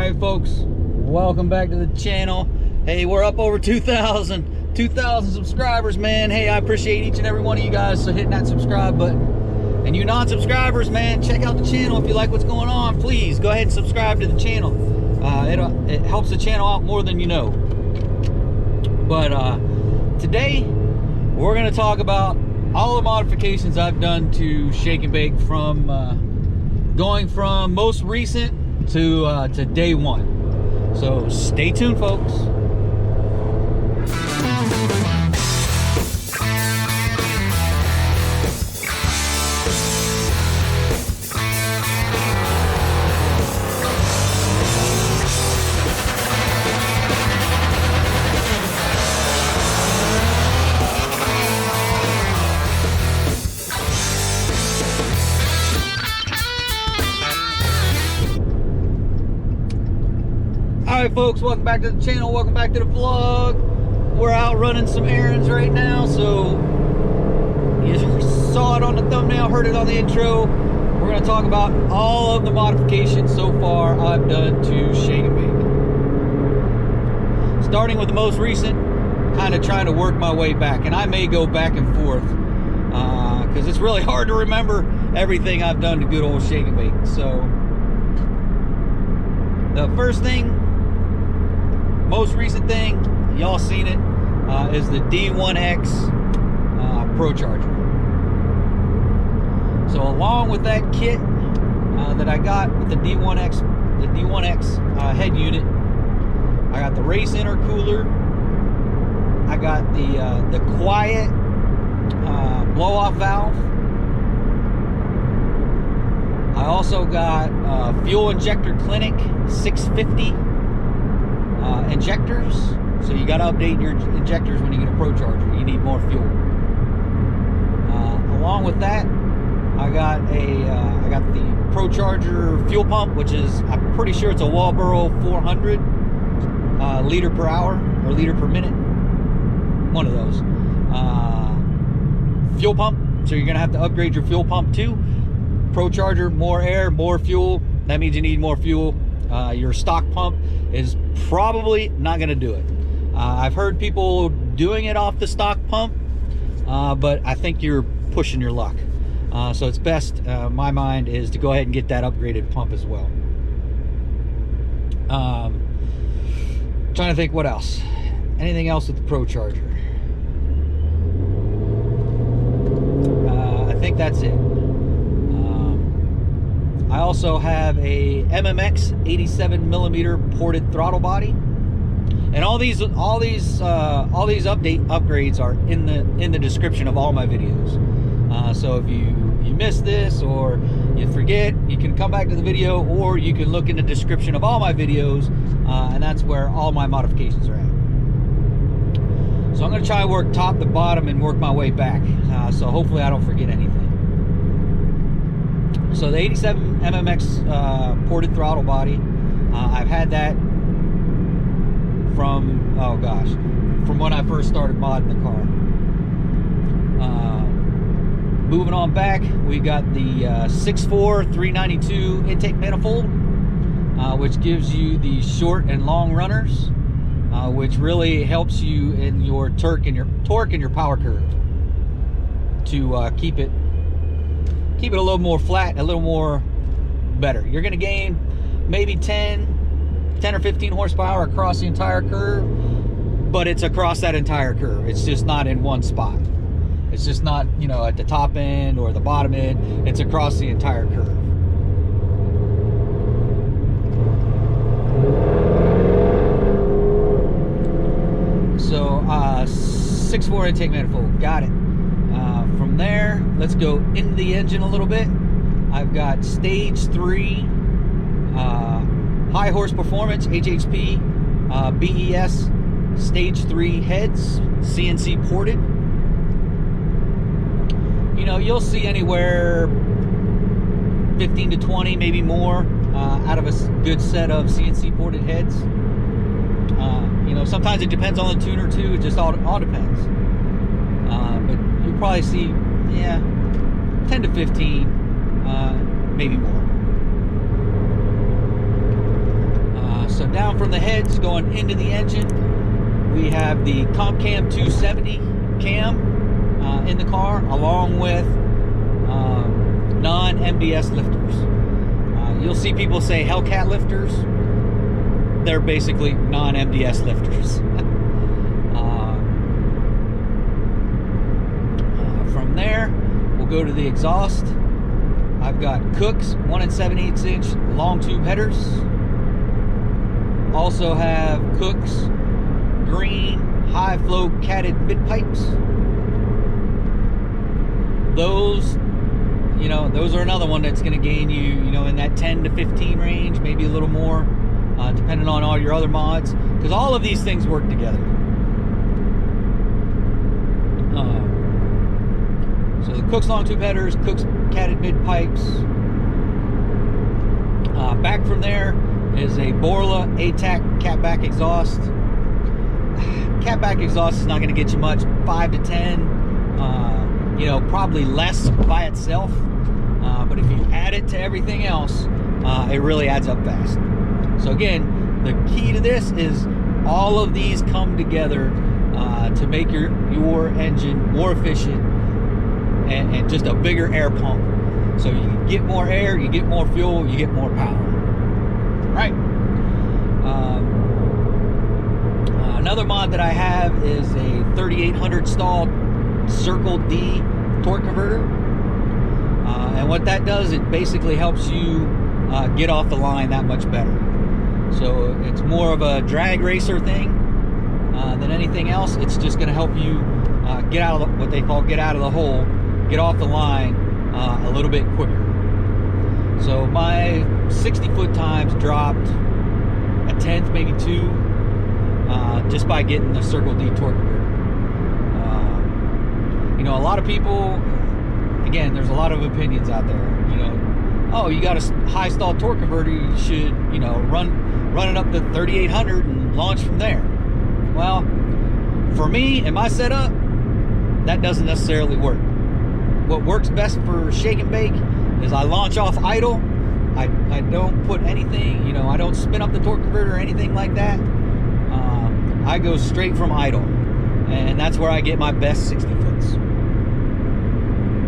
Alright folks, welcome back to the channel. Hey, we're up over 2,000 subscribers, man. Hey, I appreciate each and every one of you guys for hitting that subscribe button. And you non-subscribers, man, check out the channel. If you like what's going on, please go ahead and subscribe to the channel. It helps the channel out more than you know. But today we're going to talk about all the modifications I've done to shake and bake, from going from most recent to day one. So stay tuned, folks. Alright folks, welcome back to the channel, welcome back to the vlog. We're out running some errands right now, so you saw it on the thumbnail, heard it on the intro. We're going to talk about all of the modifications so far I've done to shake and bake. Starting with the most recent, kind of trying to work my way back, and I may go back and forth because it's really hard to remember everything I've done to good old shake and bake. So the first thing, most recent thing, y'all seen it, is the D1X ProCharger. So along with that kit that I got with the D1X head unit, I got the Race Intercooler. I got the quiet blow-off valve. I also got Fuel Injector Clinic 650 injectors. So you got to update your injectors when you get a ProCharger. You need more fuel. Along with that, I got the ProCharger fuel pump, which is, I'm pretty sure it's a Walboro 400 liter per hour or liter per minute. One of those. Fuel pump. So you're gonna have to upgrade your fuel pump too. ProCharger, more air, more fuel. That means you need more fuel. Your stock pump is probably not going to do it. I've heard people doing it off the stock pump, but I think you're pushing your luck. So it's best, my mind, is to go ahead and get that upgraded pump as well. Trying to think what else. Anything else with the ProCharger? I think that's it. I also have a MMX 87mm ported throttle body, and all these upgrades are in the description of all my videos. So if you miss this or you forget, you can come back to the video, or you can look in the description of all my videos, and that's where all my modifications are at. So I'm going to try and work top to bottom and work my way back. So hopefully I don't forget anything. So the 87 MMX ported throttle body, I've had that from, oh gosh, from when I first started modding the car. Moving on back, we got the 6.4 392 intake manifold, which gives you the short and long runners, which really helps you in your torque and your power curve to keep it a little more flat, a little more better. You're going to gain maybe 10 or 15 horsepower across the entire curve, but it's across that entire curve. It's just not in one spot. It's just not, you know, at the top end or the bottom end. It's across the entire curve. So 6.4 intake manifold, got it. From there, let's go into the engine a little bit. I've got Stage 3 high horse performance HHP BES Stage 3 heads, CNC ported. You know, you'll see anywhere 15 to 20, maybe more, out of a good set of CNC ported heads. You know, sometimes it depends on the tuner too. It just all depends. But you'll probably see, yeah, 10 to 15, maybe more. down from the heads going into the engine, we have the Comp Cam 270 cam in the car, along with non-MDS lifters. You'll see people say Hellcat lifters. They're basically non-MDS lifters. From there, we'll go to the exhaust. I've got Kooks 1 7/8 inch long tube headers. Also have Kooks green high flow catted mid pipes. Those, you know, those are another one that's going to gain you, you know, in that 10 to 15 range, maybe a little more, depending on all your other mods, because all of these things work together. So the Kooks long tube headers, Kooks catted mid pipes. Back from there is a Borla ATAK catback exhaust. Catback exhaust is not going to get you much, 5 to 10, you know, probably less by itself. But if you add it to everything else, it really adds up fast. So again, the key to this is all of these come together to make your engine more efficient and just a bigger air pump. So you get more air, you get more fuel, you get more power. Right. Another mod that I have is a 3800 stall Circle D torque converter. And what that does, it basically helps you get off the line that much better. So it's more of a drag racer thing than anything else. It's just going to help you get out of what they call get out of the hole, get off the line a little bit quicker. So my 60-foot times dropped a tenth, maybe 2, just by getting the Circle D torque converter. You know, a lot of people, again, there's a lot of opinions out there. You know, oh, you got a high stall torque converter, you should, you know, run it up to 3800 and launch from there. Well, for me and my setup, that doesn't necessarily work. What works best for shake and bake is I launch off idle. I don't put anything, you know, I don't spin up the torque converter or anything like that. I go straight from idle, and that's where I get my best 60 foots.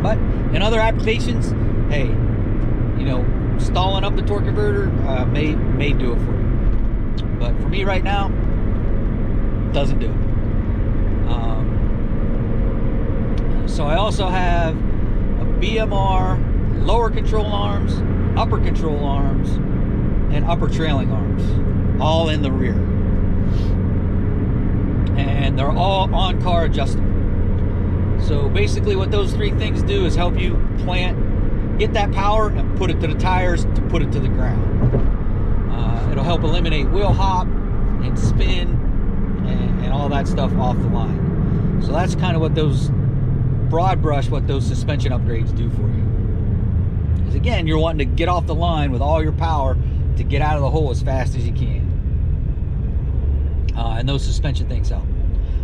But in other applications, hey, you know, stalling up the torque converter may do it for you. But for me right now, doesn't do it. So I also have a BMR, lower control arms, upper control arms, and upper trailing arms, all in the rear. And they're all on-car adjustable. So basically what those 3 things do is help you get that power and put it to the tires to put it to the ground. It'll help eliminate wheel hop and spin and all that stuff off the line. So that's kind of what those, broad brush, what those suspension upgrades do for you. Because again, you're wanting to get off the line with all your power to get out of the hole as fast as you can. And those suspension things help.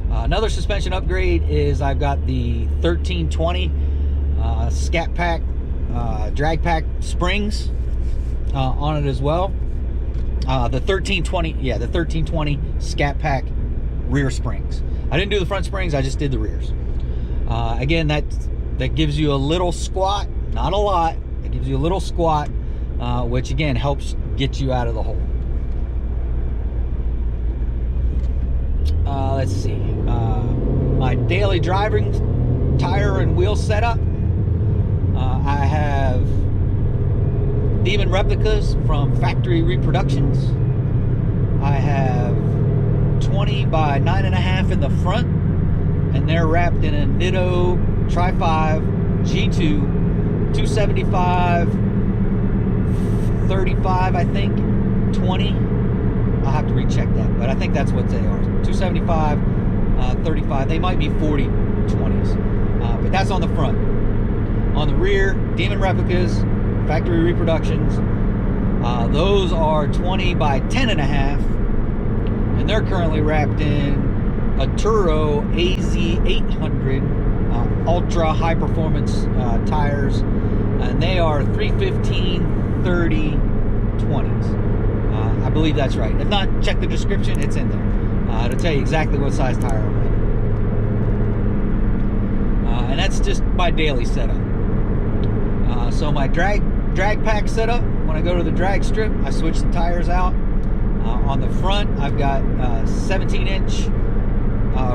Another suspension upgrade is I've got the 1320 Scat Pack drag pack springs on it as well. The 1320 Scat Pack rear springs. I didn't do the front springs, I just did the rears. Again, that gives you a little squat, not a lot. It gives you a little squat, which again helps get you out of the hole. Let's see. My daily driving tire and wheel setup. I have Demon Replicas from Factory Reproductions. I have 20 by 9.5 in the front, and they're wrapped in a Nitto Tri-5 G2 275 35, I think, 20. I'll have to recheck that, but I think that's what they are. 275 35. They might be 40 20s, but that's on the front. On the rear, Demon Replicas, Factory Reproductions. Those are 20 by 10.5, and they're currently wrapped in Atturo AZ800 ultra high performance tires, and they are 315 30 20s. I believe that's right. If not, check the description, it's in there. It'll tell you exactly what size tire I'm running. And that's just my daily setup. So my drag pack setup, when I go to the drag strip, I switch the tires out. On the front, I've got 17-inch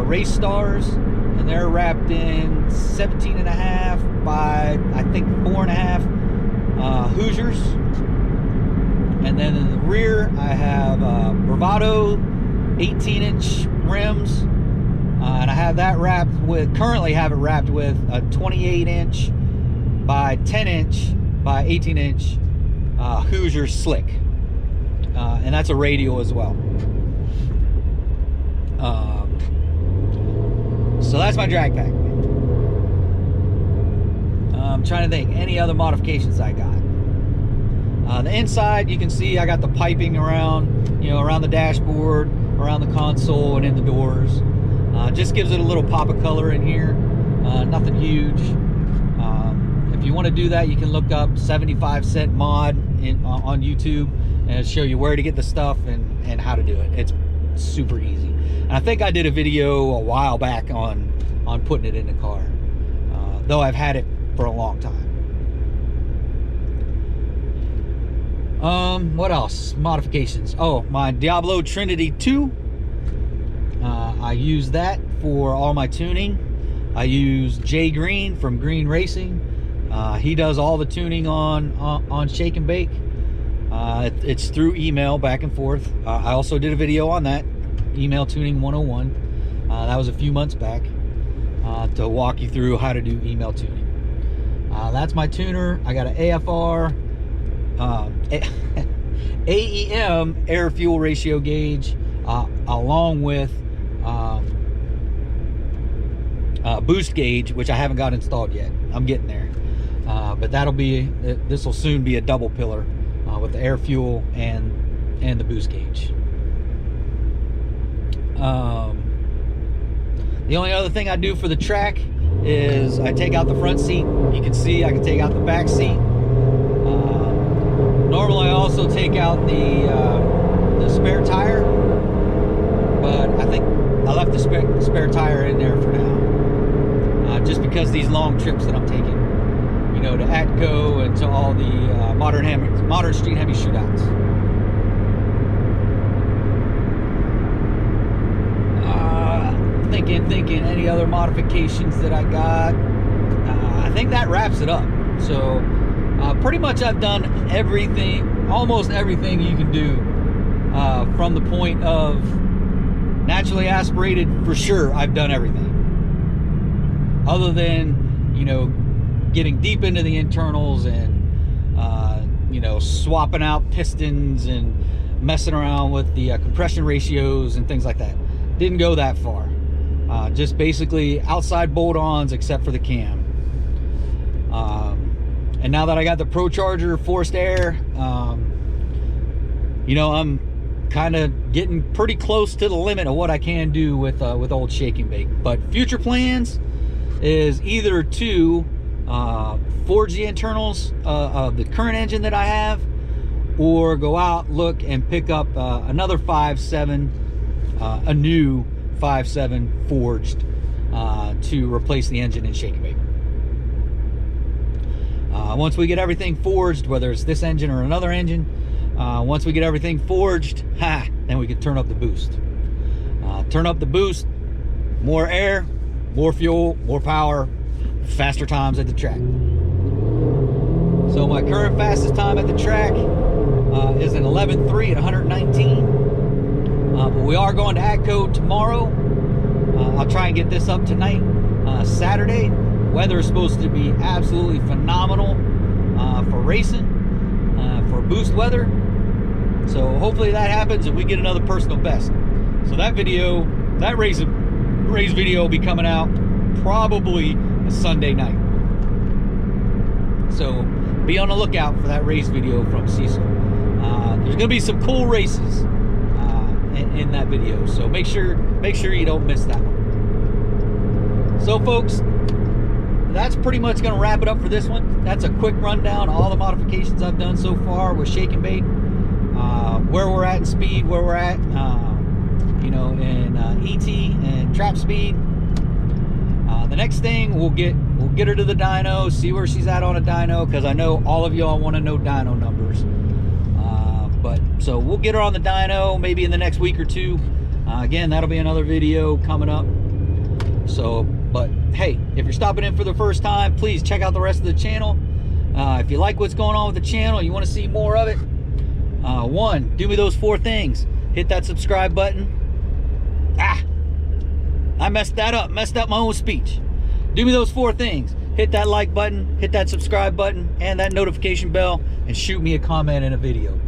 Race Stars, and they're wrapped in 17.5 by, I think, 4.5 Hoosiers. And then in the rear, I have Bravada 18-inch rims, and I have that wrapped with, currently have it wrapped with a 28-inch by 10-inch by 18-inch Hoosier slick, and that's a radial as well. So that's my drag pack. I'm trying to think any other modifications I got. The inside, you can see I got the piping around, you know, around the dashboard, around the console, and in the doors. Just gives it a little pop of color in here. Nothing huge. If you want to do that, you can look up 75-cent mod on YouTube, and it'll show you where to get the stuff and how to do it. It's super easy. And I think I did a video a while back on putting it in the car, though I've had it for a long time. What else? Modifications. Oh, my Diablo Trinity 2. I use that for all my tuning. I use Jay Green from Green Racing. He does all the tuning on Shake and Bake. It's through email, back and forth. I also did a video on that, Email Tuning 101. That was a few months back, to walk you through how to do email tuning. That's my tuner. I got an AFR, AEM air fuel ratio gauge, along with boost gauge, which I haven't got installed yet. I'm getting there, but this will soon be a double pillar with the air fuel and the boost gauge. The only other thing I do for the track is I take out the front seat. You can see I can take out the back seat. Normally I also take out the spare tire, but I think I left the spare tire in there for now, just because these long trips that I'm taking, you know, to Atco and to all the modern street Hemi shootouts. Thinking any other modifications that I got. I think that wraps it up. So pretty much I've done everything, almost everything you can do, from the point of naturally aspirated. For sure, I've done everything, other than, you know, getting deep into the internals and you know, swapping out pistons and messing around with the compression ratios and things like that. Didn't go that far. Just basically outside bolt-ons except for the cam. And now that I got the ProCharger forced air, you know, I'm kind of getting pretty close to the limit of what I can do with old Shake and Bake. But future plans is either to forge the internals of the current engine that I have, or go out, look, and pick up another 5.7, a new 5.7 forged, to replace the engine in Shake and Bake. Once we get everything forged, whether it's this engine or another engine, once we get everything forged, then we can turn up the boost. Turn up the boost, more air, more fuel, more power, faster times at the track. So my current fastest time at the track is an 11.3 at 119. But we are going to Atco tomorrow. I'll try and get this up tonight. Saturday, weather is supposed to be absolutely phenomenal for racing, for boost weather. So hopefully that happens and we get another personal best. So that video, that race video will be coming out probably a Sunday night. So be on the lookout for that race video from Cecil. There's going to be some cool races in that video, so make sure you don't miss that one. So folks, that's pretty much going to wrap it up for this one. That's a quick rundown of all the modifications I've done so far with Shake and Bake. where we're at in speed, where we're at, you know, in ET and trap speed. The next thing, we'll get her to the dyno, see where she's at on a dyno, because I know all of y'all want to know dyno numbers. So we'll get her on the dyno maybe in the next week or two. Again, that'll be another video coming up. So, but hey, if you're stopping in for the first time, please check out the rest of the channel. If you like what's going on with the channel, you want to see more of it, one, do me those 4 things. Hit that subscribe button. I messed up my own speech. Do me those 4 things. Hit that like button, hit that subscribe button, and that notification bell, and shoot me a comment in a video.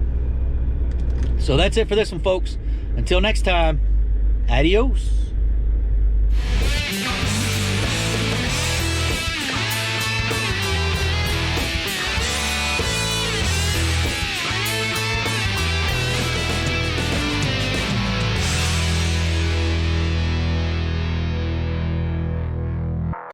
So that's it for this one, folks. Until next time, adios.